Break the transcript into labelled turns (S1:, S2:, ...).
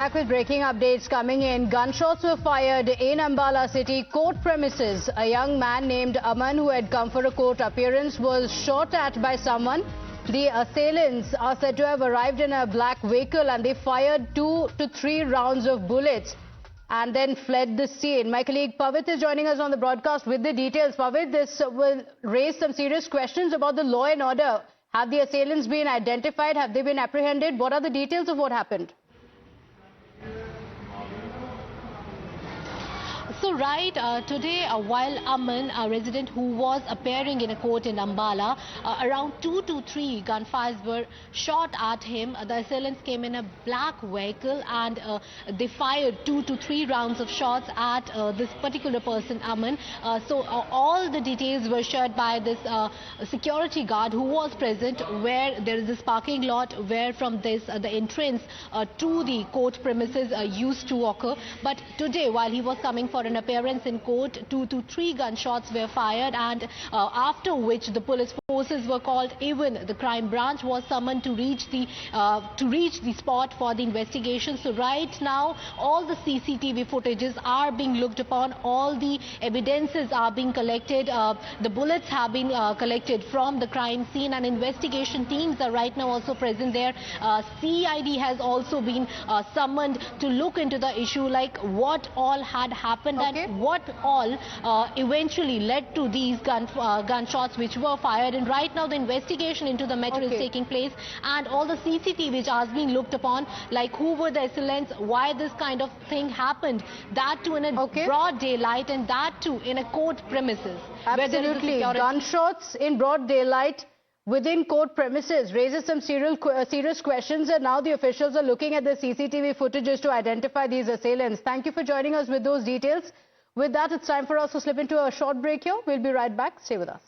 S1: Back with breaking updates coming in. Gunshots were fired in Ambala city court premises. A young man named Aman, who had come for a court appearance, was shot at by someone. The assailants are said to have arrived in a black vehicle and they fired 2 to 3 rounds of bullets and then fled the scene. My colleague Pavit is joining us on the broadcast with the details. Pavit, this will raise some serious questions about the law and order. Have the assailants been identified? Have they been apprehended? What are the details of what happened?
S2: So today, while Aman, a resident who was appearing in a court in Ambala, around 2 to 3 gunfires were shot at him. The assailants came in a black vehicle and they fired 2 to 3 rounds of shots at this particular person, Aman. All the details were shared by this security guard who was present, where there is this parking lot where from this the entrance to the court premises used to occur. But today, while he was coming for an appearance in court, 2 to 3 gunshots were fired, and after which the police forces were called. Even the crime branch was summoned to reach the spot for the investigation. So right now, all the CCTV footages are being looked upon. All the evidences are being collected. The bullets have been collected from the crime scene, and investigation teams are right now also present there. CID has also been summoned to look into the issue, like what all had happened and what all eventually led to these gunshots which were fired. And right now the investigation into the matter is taking place, and all the CCTV are being looked upon, like who were the assailants, why this kind of thing happened, that too in a broad daylight, and that too in a court premises.
S1: Absolutely. Gunshots in broad daylight within court premises raises some serious questions, and now the officials are looking at the CCTV footages to identify these assailants. Thank you for joining us with those details. With that, it's time for us to slip into a short break here. We'll be right back. Stay with us.